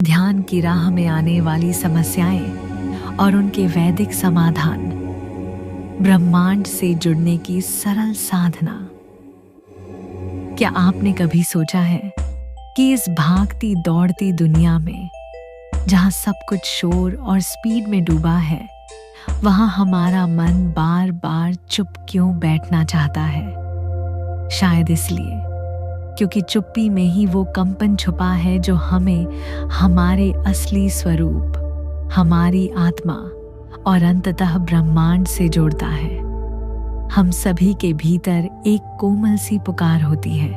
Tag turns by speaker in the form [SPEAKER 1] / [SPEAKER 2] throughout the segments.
[SPEAKER 1] ध्यान की राह में आने वाली समस्याएं और उनके वैदिक समाधान, ब्रह्मांड से जुड़ने की सरल साधना। क्या आपने कभी सोचा है कि इस भागती दौड़ती दुनिया में, जहां सब कुछ शोर और स्पीड में डूबा है, वहां हमारा मन बार बार चुप क्यों बैठना चाहता है? शायद इसलिए क्योंकि चुप्पी में ही वो कंपन छुपा है जो हमें हमारे असली स्वरूप, हमारी आत्मा और अंततः ब्रह्मांड से जोड़ता है। हम सभी के भीतर एक कोमल सी पुकार होती है,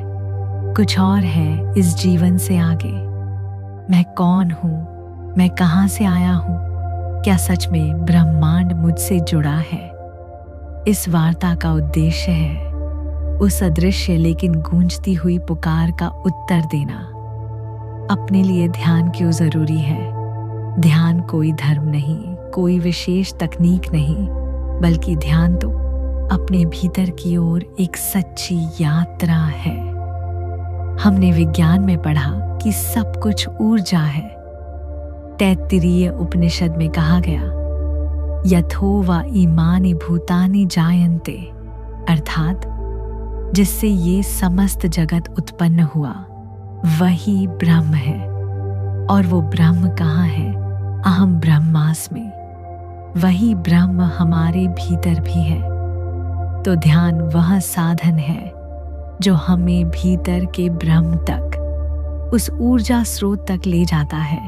[SPEAKER 1] कुछ और है इस जीवन से आगे। मैं कौन हूँ? मैं कहाँ से आया हूँ? क्या सच में ब्रह्मांड मुझसे जुड़ा है? इस वार्ता का उद्देश्य है उस अदृश्य लेकिन गूंजती हुई पुकार का उत्तर देना। अपने लिए ध्यान क्यों जरूरी है? ध्यान कोई धर्म नहीं, कोई विशेष तकनीक नहीं, बल्कि ध्यान तो अपने भीतर की ओर एक सच्ची यात्रा है। हमने विज्ञान में पढ़ा कि सब कुछ ऊर्जा है। तैत्तिरीय उपनिषद में कहा गया, यथो वा इमानि भूतानि जायन्ते, अर्थात जिससे ये समस्त जगत उत्पन्न हुआ वही ब्रह्म है। और वो ब्रह्म कहाँ है? अहम ब्रह्मास्मि। वही ब्रह्म हमारे भीतर भी है। तो ध्यान वह साधन है जो हमें भीतर के ब्रह्म तक, उस ऊर्जा स्रोत तक ले जाता है।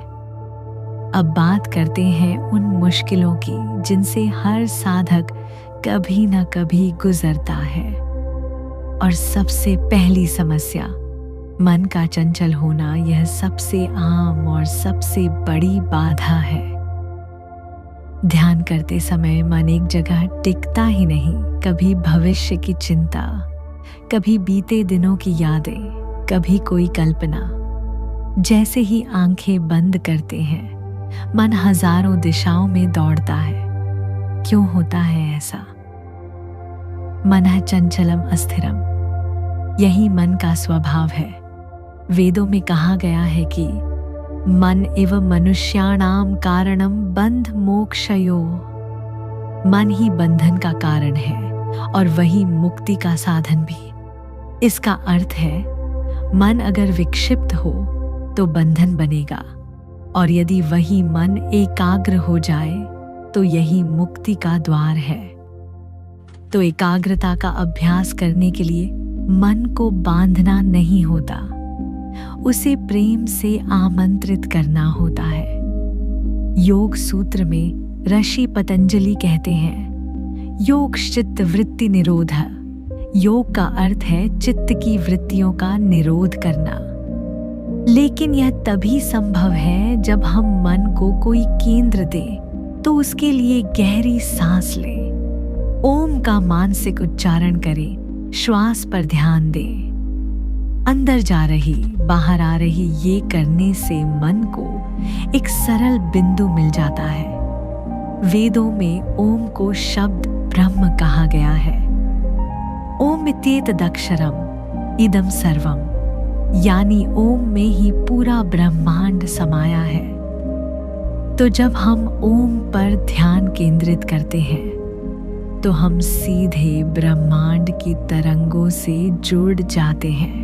[SPEAKER 1] अब बात करते हैं उन मुश्किलों की जिनसे हर साधक कभी न कभी गुजरता है। और सबसे पहली समस्या, मन का चंचल होना। यह सबसे आम और सबसे बड़ी बाधा है। ध्यान करते समय मन एक जगह टिकता ही नहीं। कभी भविष्य की चिंता, कभी बीते दिनों की यादें, कभी कोई कल्पना। जैसे ही आंखें बंद करते हैं, मन हजारों दिशाओं में दौड़ता है। क्यों होता है ऐसा? मनः चंचलम अस्थिरम, यही मन का स्वभाव है। वेदों में कहा गया है कि मन एव मनुष्याणाम कारणम बंध मोक्षयो। मन ही बंधन का कारण है और वही मुक्ति का साधन भी। इसका अर्थ है, मन अगर विक्षिप्त हो तो बंधन बनेगा, और यदि वही मन एकाग्र हो जाए तो यही मुक्ति का द्वार है। तो एकाग्रता का अभ्यास करने के लिए मन को बांधना नहीं होता, उसे प्रेम से आमंत्रित करना होता है। योग सूत्र में ऋषि पतंजलि कहते हैं, योग चित्त वृत्ति निरोध। योग का अर्थ है चित्त की वृत्तियों का निरोध करना। लेकिन यह तभी संभव है जब हम मन को कोई केंद्र दें। तो उसके लिए गहरी सांस लें, ओम का मानसिक उच्चारण करें, श्वास पर ध्यान दें। अंदर जा रही बाहर आ रही ये करने से मन को एक सरल बिंदु मिल जाता है। वेदों में ओम को शब्द ब्रह्म कहा गया है। ओम इत्येतदक्षरम इदं सर्वम, यानी ओम में ही पूरा ब्रह्मांड समाया है। तो जब हम ओम पर ध्यान केंद्रित करते हैं तो हम सीधे ब्रह्मांड की तरंगों से जुड़ जाते हैं।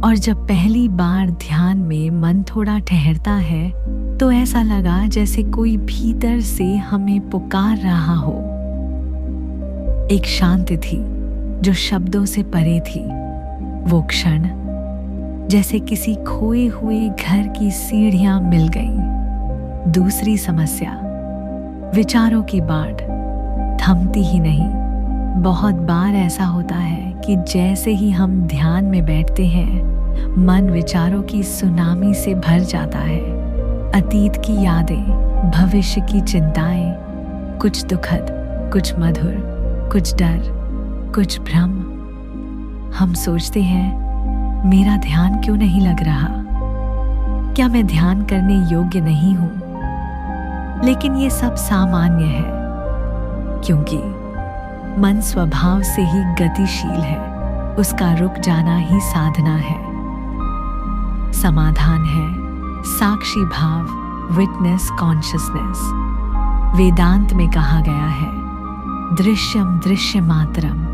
[SPEAKER 1] और जब पहली बार ध्यान में मन थोड़ा ठहरता है तो ऐसा लगा जैसे कोई भीतर से हमें पुकार रहा हो। एक शांति थी जो शब्दों से परे थी। वो क्षण जैसे किसी खोए हुए घर की सीढ़ियां मिल गईं। दूसरी समस्या, विचारों की बाढ़ थमती ही नहीं। बहुत बार ऐसा होता है कि जैसे ही हम ध्यान में बैठते हैं, मन विचारों की सुनामी से भर जाता है। अतीत की यादें, भविष्य की चिंताएं, कुछ दुखद, कुछ मधुर, कुछ डर, कुछ भ्रम। हम सोचते हैं, मेरा ध्यान क्यों नहीं लग रहा? क्या मैं ध्यान करने योग्य नहीं हूं? लेकिन ये सब सामान्य है, क्योंकि मन स्वभाव से ही गतिशील है। उसका रुक जाना ही साधना है। समाधान है साक्षी भाव, विटनेस कॉन्शियसनेस। वेदांत में कहा गया है, दृश्यम दृश्य मात्रम।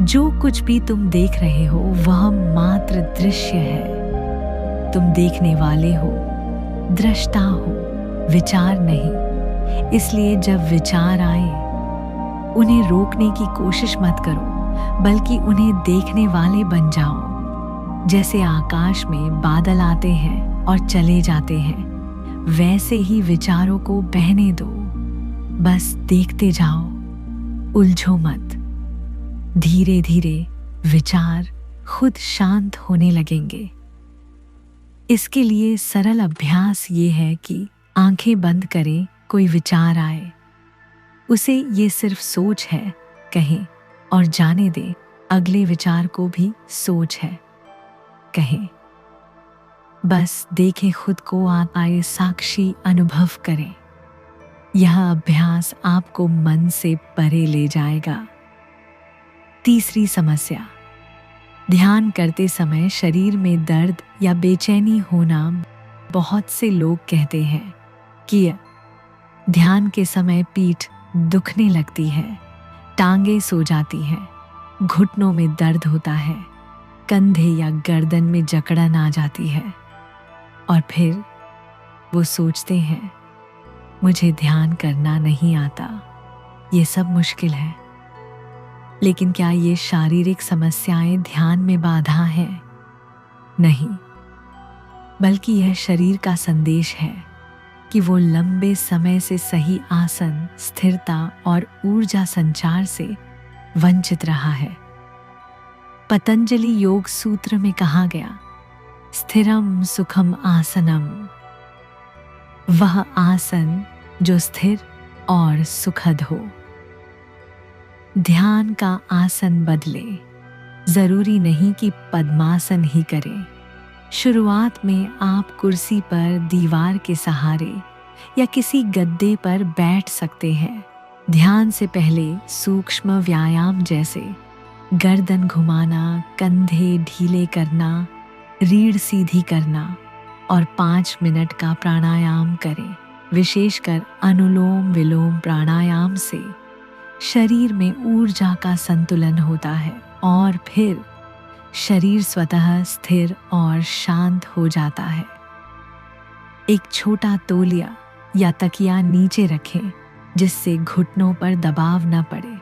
[SPEAKER 1] जो कुछ भी तुम देख रहे हो वह मात्र दृश्य है। तुम देखने वाले हो, दृष्टा हो, विचार नहीं। इसलिए जब विचार आए, उन्हें रोकने की कोशिश मत करो, बल्कि उन्हें देखने वाले बन जाओ। जैसे आकाश में बादल आते हैं और चले जाते हैं, वैसे ही विचारों को बहने दो। बस देखते जाओ, उलझो मत। धीरे धीरे विचार खुद शांत होने लगेंगे। इसके लिए सरल अभ्यास ये है कि आंखें बंद करें, कोई विचार आए, उसे ये सिर्फ सोच है कहें और जाने दें। अगले विचार को भी सोच है कहें। बस देखें, खुद को आए साक्षी अनुभव करें। यह अभ्यास आपको मन से परे ले जाएगा। तीसरी समस्या, ध्यान करते समय शरीर में दर्द या बेचैनी होना। बहुत से लोग कहते हैं कि ध्यान के समय पीठ दुखने लगती है, टांगें सो जाती हैं, घुटनों में दर्द होता है, कंधे या गर्दन में जकड़न आ जाती है। और फिर वो सोचते हैं, मुझे ध्यान करना नहीं आता, ये सब मुश्किल है। लेकिन क्या ये शारीरिक समस्याएं ध्यान में बाधा है? नहीं, बल्कि यह शरीर का संदेश है कि वो लंबे समय से सही आसन, स्थिरता और ऊर्जा संचार से वंचित रहा है। पतंजलि योग सूत्र में कहा गया, स्थिरम सुखम आसनम। वह आसन जो स्थिर और सुखद हो। ध्यान का आसन बदले। जरूरी नहीं कि पद्मासन ही करें। शुरुआत में आप कुर्सी पर, दीवार के सहारे या किसी गद्दे पर बैठ सकते हैं। ध्यान से पहले सूक्ष्म व्यायाम जैसे गर्दन घुमाना, कंधे ढीले करना, रीढ़ सीधी करना और 5 मिनट का प्राणायाम करें। विशेषकर अनुलोम विलोम प्राणायाम से शरीर में ऊर्जा का संतुलन होता है और फिर शरीर स्वतः स्थिर और शांत हो जाता है। एक छोटा तौलिया या तकिया नीचे रखें, जिससे घुटनों पर दबाव न पड़े।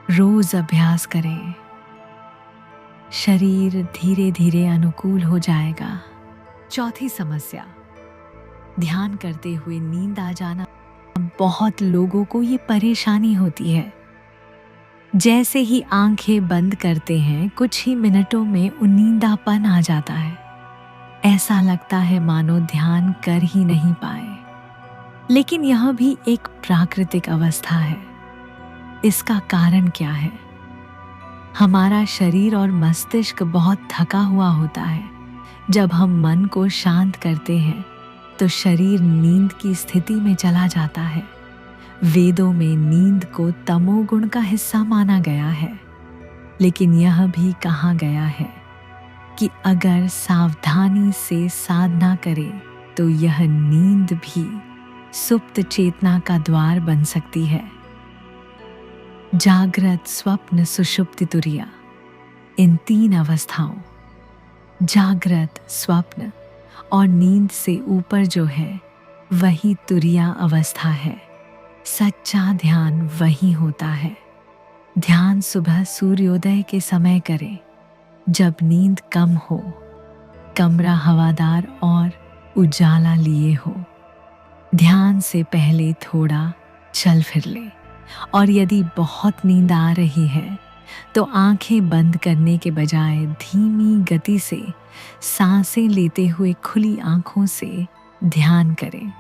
[SPEAKER 1] रोज अभ्यास करें, शरीर धीरे धीरे अनुकूल हो जाएगा। चौथी समस्या, ध्यान करते हुए नींद आ जाना। बहुत लोगों को ये परेशानी होती है। जैसे ही आंखें बंद करते हैं, कुछ ही मिनटों में नींदापन आ जाता है। ऐसा लगता है मानो ध्यान कर ही नहीं पाए। लेकिन यह भी एक प्राकृतिक अवस्था है। इसका कारण क्या है? हमारा शरीर और मस्तिष्क बहुत थका हुआ होता है। जब हम मन को शांत करते हैं तो शरीर नींद की स्थिति में चला जाता है। वेदों में नींद को तमोगुण का हिस्सा माना गया है, लेकिन यह भी कहा गया है कि अगर सावधानी से साधना करें तो यह नींद भी सुप्त चेतना का द्वार बन सकती है। जागृत, स्वप्न, सुषुप्ति, तुरिया, इन 3 अवस्थाओं, जागृत, स्वप्न और नींद से ऊपर जो है वही तुरिया अवस्था है। सच्चा ध्यान वही होता है। ध्यान सुबह सूर्योदय के समय करें, जब नींद कम हो, कमरा हवादार और उजाला लिए हो। ध्यान से पहले थोड़ा चल फिर ले, और यदि बहुत नींद आ रही है तो आंखें बंद करने के बजाय धीमी गति से सांसें लेते हुए खुली आंखों से ध्यान करें।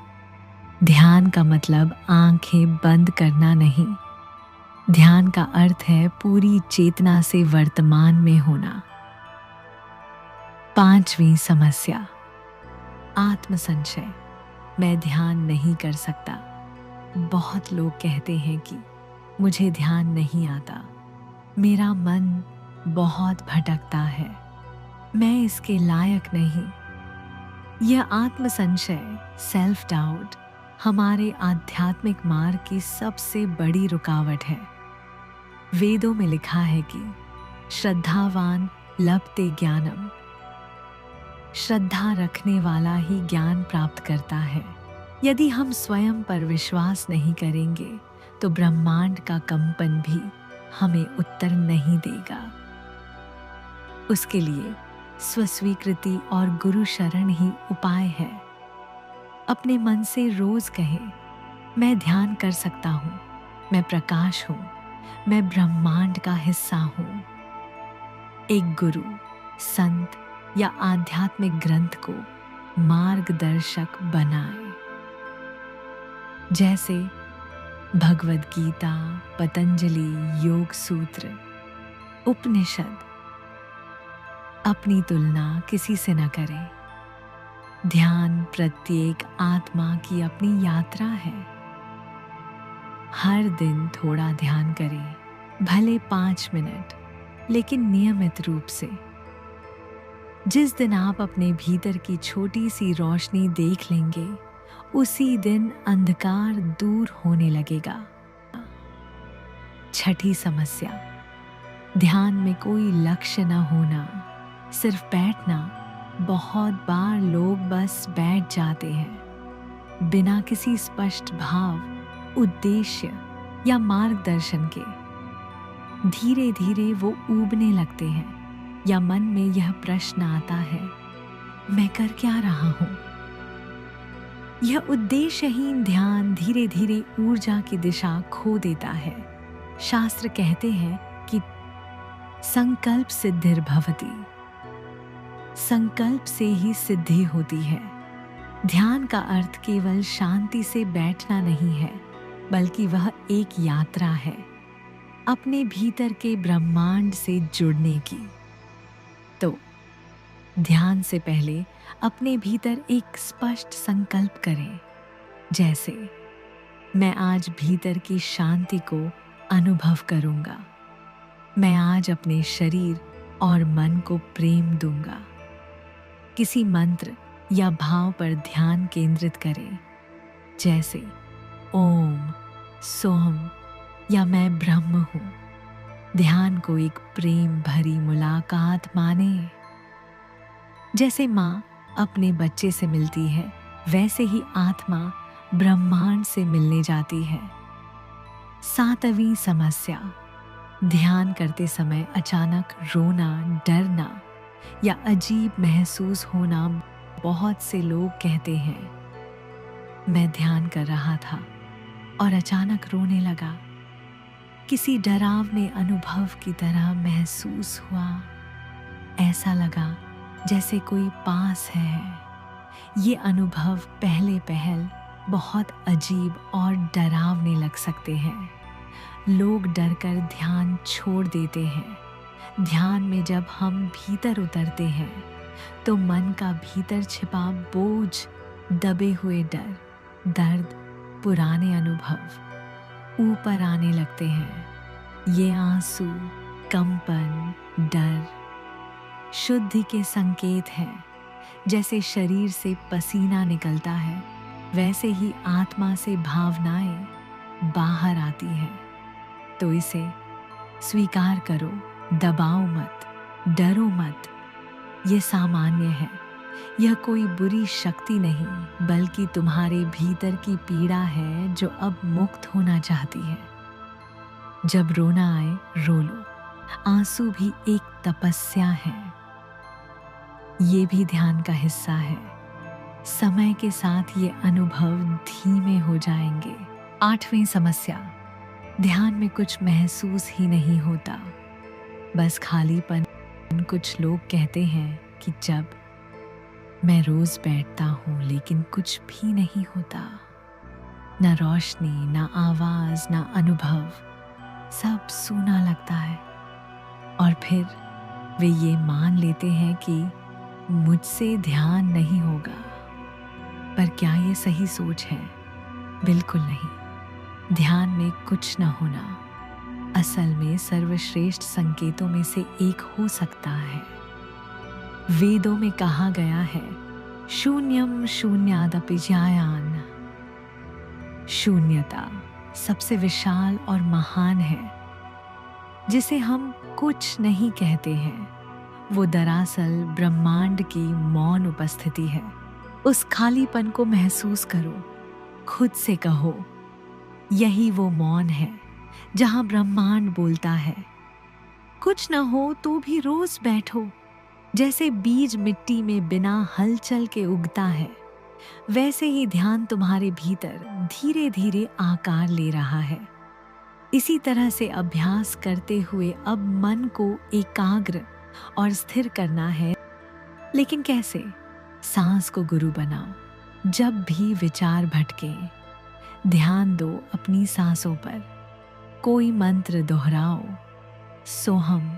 [SPEAKER 1] ध्यान का मतलब आंखें बंद करना नहीं। ध्यान का अर्थ है पूरी चेतना से वर्तमान में होना। 5वीं समस्या, आत्मसंशय। मैं ध्यान नहीं कर सकता। बहुत लोग कहते हैं कि मुझे ध्यान नहीं आता, मेरा मन बहुत भटकता है, मैं इसके लायक नहीं। यह आत्मसंशय, सेल्फ डाउट, हमारे आध्यात्मिक मार्ग की सबसे बड़ी रुकावट है। वेदों में लिखा है कि श्रद्धावान लभते ज्ञानम, श्रद्धा रखने वाला ही ज्ञान प्राप्त करता है। यदि हम स्वयं पर विश्वास नहीं करेंगे तो ब्रह्मांड का कंपन भी हमें उत्तर नहीं देगा। उसके लिए स्वस्वीकृति और गुरु शरण ही उपाय है। अपने मन से रोज कहे, मैं ध्यान कर सकता हूँ, मैं प्रकाश हूँ, मैं ब्रह्मांड का हिस्सा हूँ। एक गुरु, संत या आध्यात्मिक ग्रंथ को मार्गदर्शक बनाए, जैसे भगवद गीता, पतंजलि योग सूत्र, उपनिषद। अपनी तुलना किसी से न करें। ध्यान प्रत्येक आत्मा की अपनी यात्रा है। हर दिन थोड़ा ध्यान करें, भले 5 मिनट, लेकिन नियमित रूप से। जिस दिन आप अपने भीतर की छोटी सी रोशनी देख लेंगे, उसी दिन अंधकार दूर होने लगेगा। 6ठी समस्या, ध्यान में कोई लक्ष्य न होना, सिर्फ बैठना। बहुत बार लोग बस बैठ जाते हैं बिना किसी स्पष्ट भाव, उद्देश्य या मार्गदर्शन के। धीरे धीरे वो ऊबने लगते हैं या मन में यह प्रश्न आता है, मैं कर क्या रहा हूं? यह उद्देश्यहीन ध्यान धीरे धीरे ऊर्जा की दिशा खो देता है। शास्त्र कहते हैं कि संकल्प सिद्धिर्भवति, संकल्प से ही सिद्धि होती है। ध्यान का अर्थ केवल शांति से बैठना नहीं है, बल्कि वह एक यात्रा है अपने भीतर के ब्रह्मांड से जुड़ने की। तो ध्यान से पहले अपने भीतर एक स्पष्ट संकल्प करें, जैसे मैं आज भीतर की शांति को अनुभव करूंगा। मैं आज अपने शरीर और मन को प्रेम दूंगा। किसी मंत्र या भाव पर ध्यान केंद्रित करें, जैसे ओम, सोहम या मैं ब्रह्म हूं। ध्यान को एक प्रेम भरी मुलाकात माने। जैसे माँ अपने बच्चे से मिलती है, वैसे ही आत्मा ब्रह्मांड से मिलने जाती है। 7वीं समस्या, ध्यान करते समय अचानक रोना, डरना या अजीब महसूस होना। बहुत से लोग कहते हैं, मैं ध्यान कर रहा था और अचानक रोने लगा। किसी डरावने अनुभव की तरह महसूस हुआ। ऐसा लगा जैसे कोई पास है। ये अनुभव पहले पहल बहुत अजीब और डरावने लग सकते हैं। लोग डरकर ध्यान छोड़ देते हैं। ध्यान में जब हम भीतर उतरते हैं तो मन का भीतर छिपा बोझ, दबे हुए डर, दर्द, पुराने अनुभव ऊपर आने लगते हैं। ये आंसू, कंपन, डर शुद्धि के संकेत हैं। जैसे शरीर से पसीना निकलता है, वैसे ही आत्मा से भावनाएं बाहर आती हैं। तो इसे स्वीकार करो, दबाओ मत, डरो मत। ये सामान्य है। यह कोई बुरी शक्ति नहीं, बल्कि तुम्हारे भीतर की पीड़ा है जो अब मुक्त होना चाहती है। जब रोना आए, रो लो। आंसू भी एक तपस्या है। ये भी ध्यान का हिस्सा है। समय के साथ ये अनुभव धीमे हो जाएंगे। 8वीं समस्या, ध्यान में कुछ महसूस ही नहीं होता, बस खालीपन। कुछ लोग कहते हैं कि जब मैं रोज बैठता हूँ लेकिन कुछ भी नहीं होता, ना रोशनी, ना आवाज, ना अनुभव, सब सूना लगता है। और फिर वे ये मान लेते हैं कि मुझसे ध्यान नहीं होगा। पर क्या ये सही सोच है? बिल्कुल नहीं। ध्यान में कुछ न होना असल में सर्वश्रेष्ठ संकेतों में से एक हो सकता है। वेदों में कहा गया है, शून्यम शून्यादपि ज्ञायान। शून्यता सबसे विशाल और महान है, जिसे हम कुछ नहीं कहते हैं। वो दरअसल ब्रह्मांड की मौन उपस्थिति है। उस खालीपन को महसूस करो, खुद से कहो, यही वो मौन है जहां ब्रह्मांड बोलता है। कुछ न हो तो भी रोज बैठो। जैसे बीज मिट्टी में बिना हलचल के उगता है, वैसे ही ध्यान तुम्हारे भीतर धीरे धीरे आकार ले रहा है। इसी तरह से अभ्यास करते हुए अब मन को एकाग्र और स्थिर करना है। लेकिन कैसे? सांस को गुरु बनाओ। जब भी विचार भटके, ध्यान दो अपनी सांसों पर। कोई मंत्र दोहराओ, सोहम,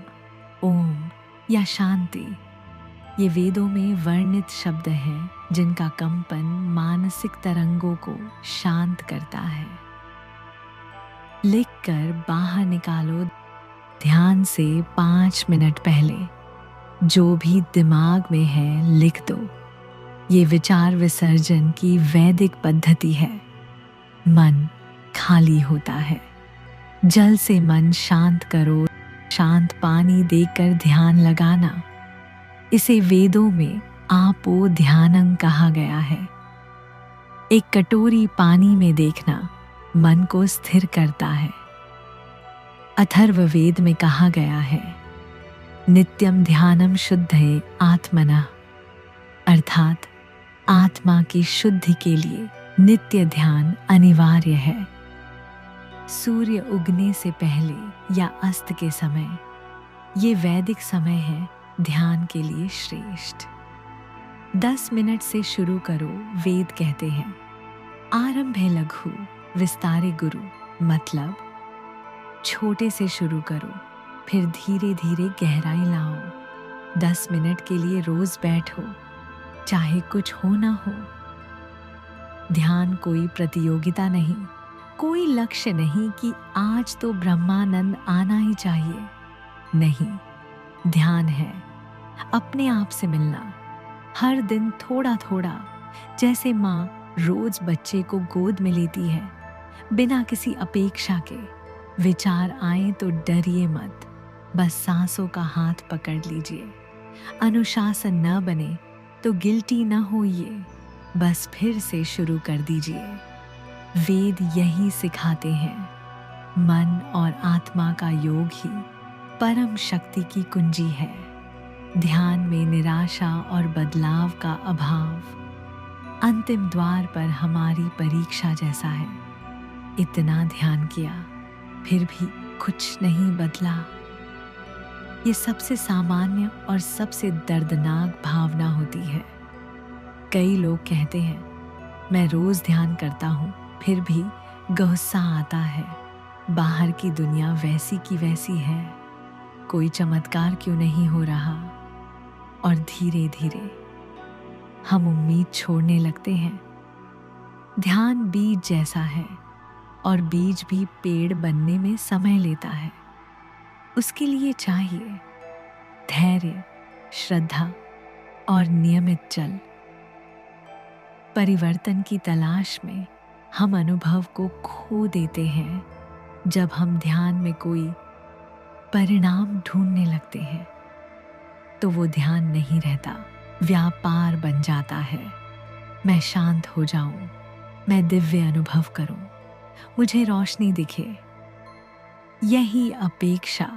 [SPEAKER 1] ओम या शांति। ये वेदों में वर्णित शब्द हैं जिनका कंपन मानसिक तरंगों को शांत करता है। लिखकर बाहर निकालो। ध्यान से 5 मिनट पहले जो भी दिमाग में है लिख दो। ये विचार विसर्जन की वैदिक पद्धति है। मन खाली होता है। जल से मन शांत करो। शांत पानी देकर ध्यान लगाना, इसे वेदों में आपो ध्यानं कहा गया है। एक कटोरी पानी में देखना मन को स्थिर करता है। अथर्ववेद में कहा गया है, नित्यम ध्यानम शुद्धये आत्मनः, अर्थात आत्मा की शुद्धि के लिए नित्य ध्यान अनिवार्य है। सूर्य उगने से पहले या अस्त के समय, ये वैदिक समय है ध्यान के लिए श्रेष्ठ। 10 मिनट से शुरू करो। वेद कहते हैं, आरंभे लघु विस्तारे गुरु। मतलब छोटे से शुरू करो, फिर धीरे धीरे गहराई लाओ। 10 मिनट के लिए रोज बैठो, चाहे कुछ हो ना हो। ध्यान कोई प्रतियोगिता नहीं, कोई लक्ष्य नहीं कि आज तो ब्रह्मानंद आना ही चाहिए। नहीं, ध्यान है अपने आप से मिलना। हर दिन थोड़ा थोड़ा, जैसे माँ रोज बच्चे को गोद में लेती है, बिना किसी अपेक्षा के। विचार आए तो डरिए मत, बस सांसों का हाथ पकड़ लीजिए। अनुशासन न बने तो गिल्टी न होइए, बस फिर से शुरू कर दीजिए। वेद यही सिखाते हैं, मन और आत्मा का योग ही परम शक्ति की कुंजी है। ध्यान में निराशा और बदलाव का अभाव अंतिम द्वार पर हमारी परीक्षा जैसा है। इतना ध्यान किया, फिर भी कुछ नहीं बदला। ये सबसे सामान्य और सबसे दर्दनाक भावना होती है। कई लोग कहते हैं, मैं रोज ध्यान करता हूँ, फिर भी गुस्सा आता है। बाहर की दुनिया वैसी की वैसी है, कोई चमत्कार क्यों नहीं हो रहा? और धीरे धीरे हम उम्मीद छोड़ने लगते हैं। ध्यान बीज जैसा है, और बीज भी पेड़ बनने में समय लेता है। उसके लिए चाहिए धैर्य, श्रद्धा और नियमित चल। परिवर्तन की तलाश में हम अनुभव को खो देते हैं। जब हम ध्यान में कोई परिणाम ढूंढने लगते हैं, तो वो ध्यान नहीं रहता, व्यापार बन जाता है। मैं शांत हो जाऊं, मैं दिव्य अनुभव करूं, मुझे रोशनी दिखे। यही अपेक्षा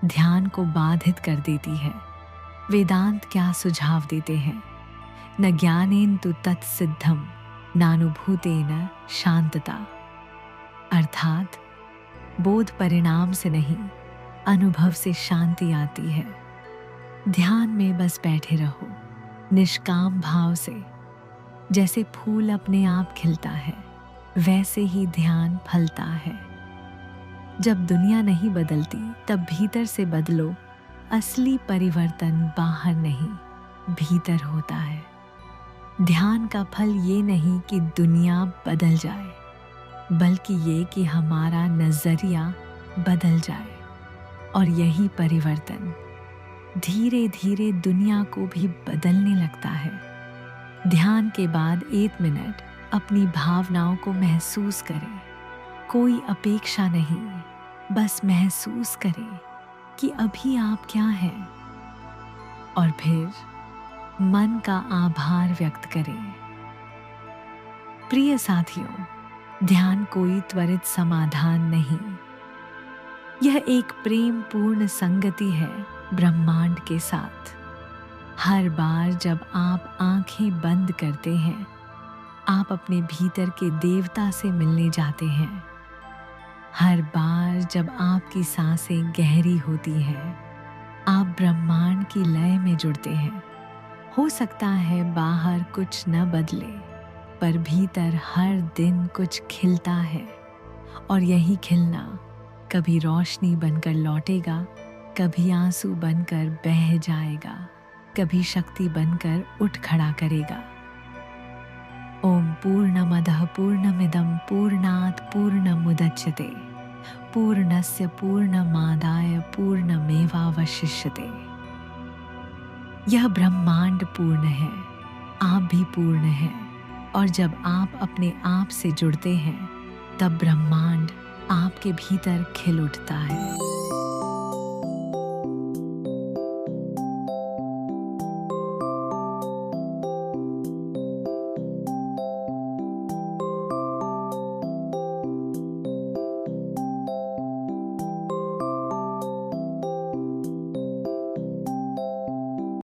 [SPEAKER 1] ध्यान को बाधित कर देती है। वेदांत क्या सुझाव देते हैं? न ज्ञानेन तु तत्सिद्धम नानुभूतेन शांतता। अर्थात बोध परिणाम से नहीं, अनुभव से शांति आती है। ध्यान में बस बैठे रहो, निष्काम भाव से। जैसे फूल अपने आप खिलता है, वैसे ही ध्यान फलता है। जब दुनिया नहीं बदलती, तब भीतर से बदलो। असली परिवर्तन बाहर नहीं, भीतर होता है। ध्यान का फल ये नहीं कि दुनिया बदल जाए, बल्कि ये कि हमारा नजरिया बदल जाए। और यही परिवर्तन धीरे धीरे दुनिया को भी बदलने लगता है। ध्यान के बाद 1 मिनट अपनी भावनाओं को महसूस करें। कोई अपेक्षा नहीं, बस महसूस करें कि अभी आप क्या हैं, और फिर मन का आभार व्यक्त करें। प्रिय साथियों, ध्यान कोई त्वरित समाधान नहीं, यह एक प्रेम पूर्ण संगति है ब्रह्मांड के साथ। हर बार जब आप आंखें बंद करते हैं, आप अपने भीतर के देवता से मिलने जाते हैं। हर बार जब आपकी सांसें गहरी होती हैं, आप ब्रह्मांड की लय में जुड़ते हैं। हो सकता है बाहर कुछ न बदले, पर भीतर हर दिन कुछ खिलता है, और यही खिलना कभी रोशनी बनकर लौटेगा, कभी आंसू बनकर बह जाएगा, कभी शक्ति बनकर उठ खड़ा करेगा। ओम पूर्णमदः पूर्णमिदं पूर्णात् पूर्णमुदच्यते पूर्णस्य पूर्णमादाय पूर्णमेवावशिष्यते। यह ब्रह्मांड पूर्ण है, आप भी पूर्ण हैं, और जब आप अपने आप से जुड़ते हैं, तब ब्रह्मांड आपके भीतर खिल उठता है।